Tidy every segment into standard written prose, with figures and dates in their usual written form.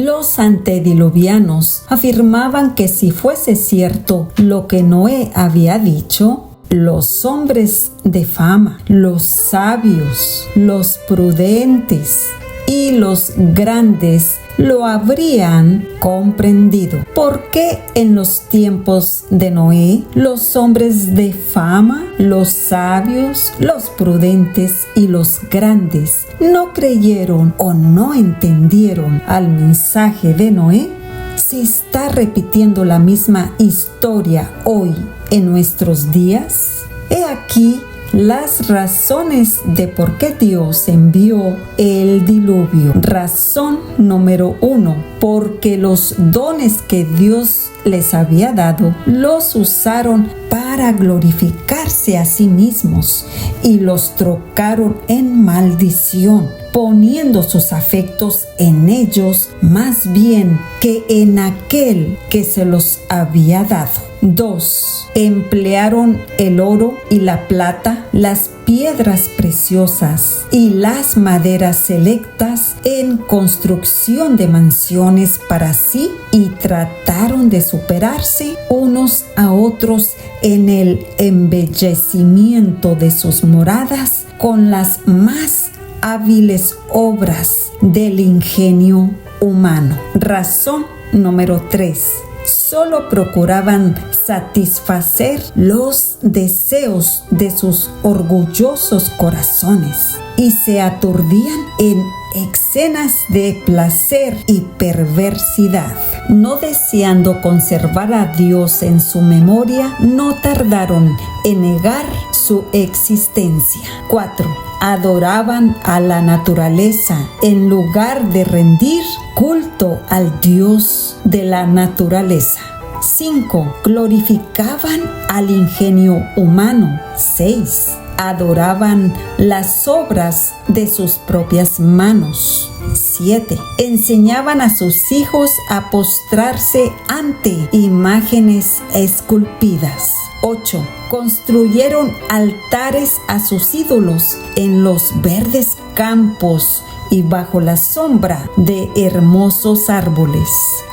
Los antediluvianos afirmaban que si fuese cierto lo que Noé había dicho, los hombres de fama, los sabios, los prudentes y los grandes lo habrían comprendido. ¿Por qué en los tiempos de Noé los hombres de fama, los sabios, los prudentes y los grandes no creyeron o no entendieron al mensaje de Noé? ¿Se está repitiendo la misma historia hoy en nuestros días? He aquí las razones de por qué Dios envió el diluvio. Razón número 1, porque los dones que Dios les había dado los usaron para glorificarse a sí mismos y los trocaron en maldición, poniendo sus afectos en ellos más bien que en aquel que se los había dado. 2. Emplearon el oro y la plata, las piedras preciosas y las maderas selectas en construcción de mansiones para sí y trataron de superarse unos a otros en el embellecimiento de sus moradas con las más hábiles obras del ingenio humano. Razón número 3. Solo procuraban satisfacer los deseos de sus orgullosos corazones y se aturdían en escenas de placer y perversidad. No deseando conservar a Dios en su memoria, no tardaron en negar su existencia. 4. Adoraban a la naturaleza en lugar de rendir culto al Dios de la naturaleza. 5. Glorificaban al ingenio humano. 6. Adoraban las obras de sus propias manos. 7. Enseñaban a sus hijos a postrarse ante imágenes esculpidas. 8. Construyeron altares a sus ídolos en los verdes campos y bajo la sombra de hermosos árboles.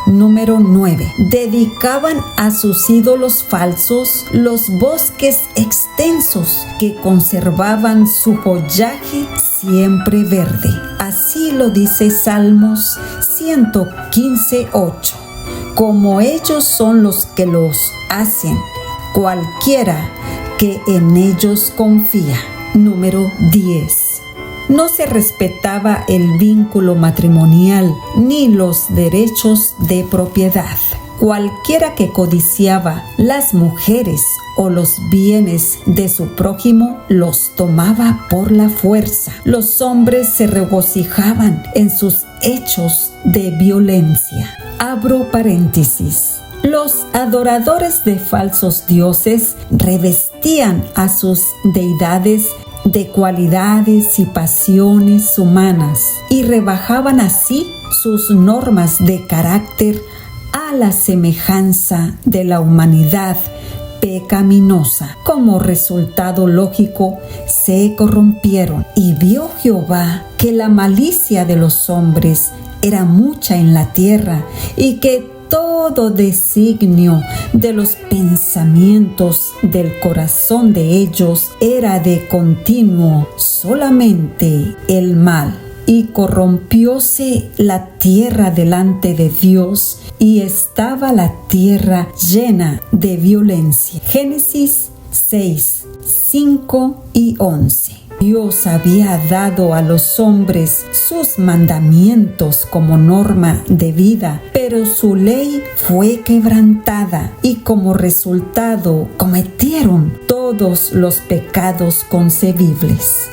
Número 9. Dedicaban a sus ídolos falsos los bosques extensos que conservaban su follaje siempre verde. Así lo dice Salmos 115:8. Como ellos son los que los hacen, cualquiera que en ellos confía. Número 10. No se respetaba el vínculo matrimonial ni los derechos de propiedad. Cualquiera que codiciaba las mujeres o los bienes de su prójimo los tomaba por la fuerza. Los hombres se regocijaban en sus hechos de violencia. Abro paréntesis. Los adoradores de falsos dioses revestían a sus deidades de cualidades y pasiones humanas y rebajaban así sus normas de carácter a la semejanza de la humanidad pecaminosa. Como resultado lógico, se corrompieron y vio Jehová que la malicia de los hombres era mucha en la tierra y que todo designio de los pensamientos del corazón de ellos era de continuo solamente el mal. Y corrompióse la tierra delante de Dios, y estaba la tierra llena de violencia. Génesis 6, 5 y 11. Dios había dado a los hombres sus mandamientos como norma de vida, pero su ley fue quebrantada y como resultado cometieron todos los pecados concebibles.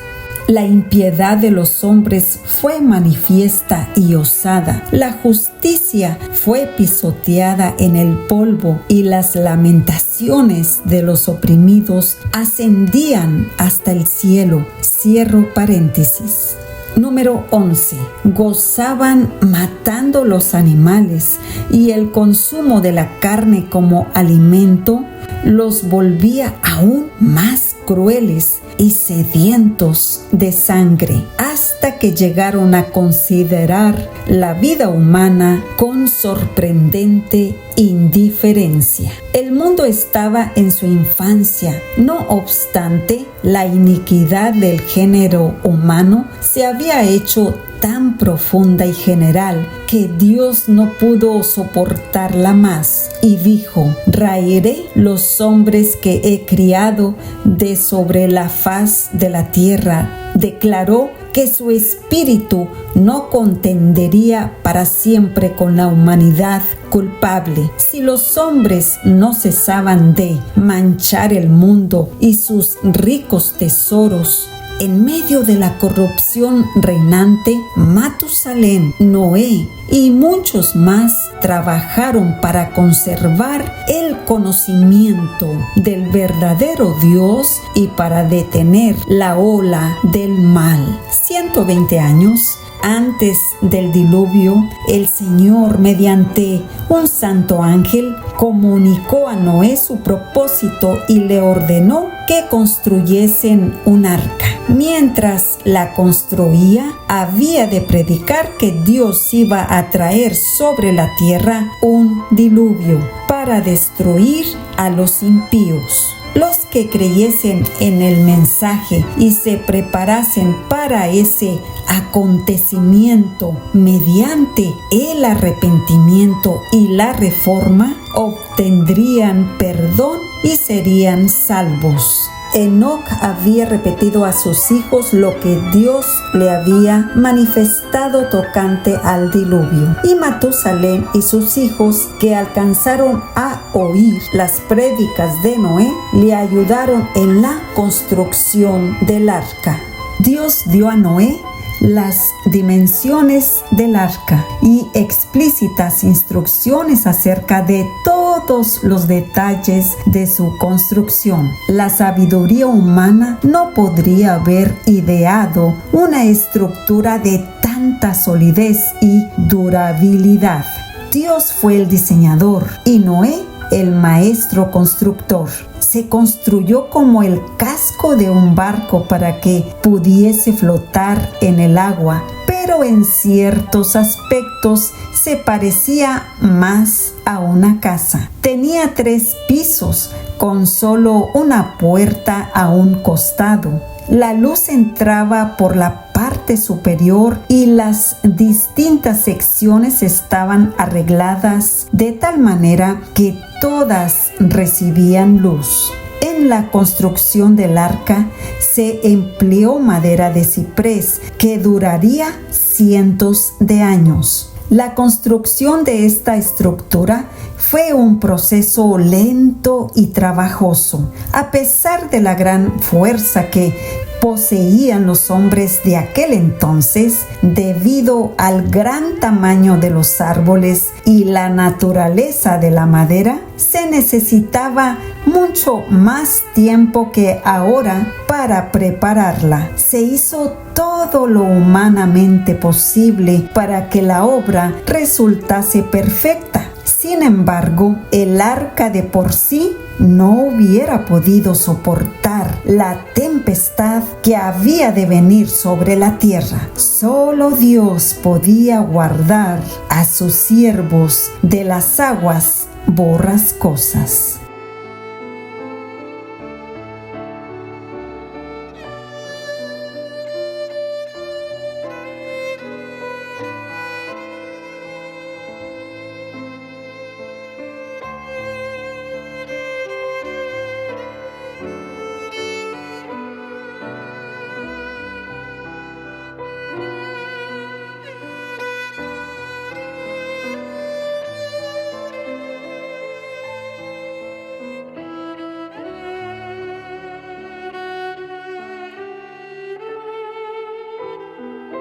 La impiedad de los hombres fue manifiesta y osada. La justicia fue pisoteada en el polvo y las lamentaciones de los oprimidos ascendían hasta el cielo. Cierro paréntesis. Número 11. Gozaban matando los animales y el consumo de la carne como alimento los volvía aún más crueles y sedientos de sangre, hasta que llegaron a considerar la vida humana con sorprendente indiferencia. El mundo estaba en su infancia. No obstante, la iniquidad del género humano se había hecho tan profunda y general que Dios no pudo soportarla más y dijo: raeré los hombres que he criado de sobre la faz de la tierra. Declaró que su espíritu no contendería para siempre con la humanidad culpable. Si los hombres no cesaban de manchar el mundo y sus ricos tesoros, en medio de la corrupción reinante, Matusalén, Noé y muchos más trabajaron para conservar el conocimiento del verdadero Dios y para detener la ola del mal. 120 años antes del diluvio, el Señor, mediante un santo ángel, comunicó a Noé su propósito y le ordenó que construyesen un arca. Mientras la construía, había de predicar que Dios iba a traer sobre la tierra un diluvio para destruir a los impíos. Los que creyesen en el mensaje y se preparasen para ese acontecimiento mediante el arrepentimiento y la reforma, obtendrían perdón y serían salvos. Enoc había repetido a sus hijos lo que Dios le había manifestado tocante al diluvio. Y Matusalén y sus hijos, que alcanzaron a oír las prédicas de Noé, le ayudaron en la construcción del arca. Dios dio a Noé las dimensiones del arca y explícitas instrucciones acerca de todos los detalles de su construcción. La sabiduría humana no podría haber ideado una estructura de tanta solidez y durabilidad. Dios fue el diseñador y Noé el maestro constructor. Se construyó como el casco de un barco para que pudiese flotar en el agua, pero en ciertos aspectos se parecía más a una casa. Tenía 3 pisos con solo una puerta a un costado. La luz entraba por la parte superior y las distintas secciones estaban arregladas de tal manera que todas recibían luz. En la construcción del arca se empleó madera de ciprés que duraría cientos de años. La construcción de esta estructura fue un proceso lento y trabajoso. A pesar de la gran fuerza que poseían los hombres de aquel entonces, debido al gran tamaño de los árboles y la naturaleza de la madera, se necesitaba mucho más tiempo que ahora para prepararla. Se hizo todo lo humanamente posible para que la obra resultase perfecta. Sin embargo, el arca de por sí no hubiera podido soportar la tempestad que había de venir sobre la tierra. Solo Dios podía guardar a sus siervos de las aguas borrascosas.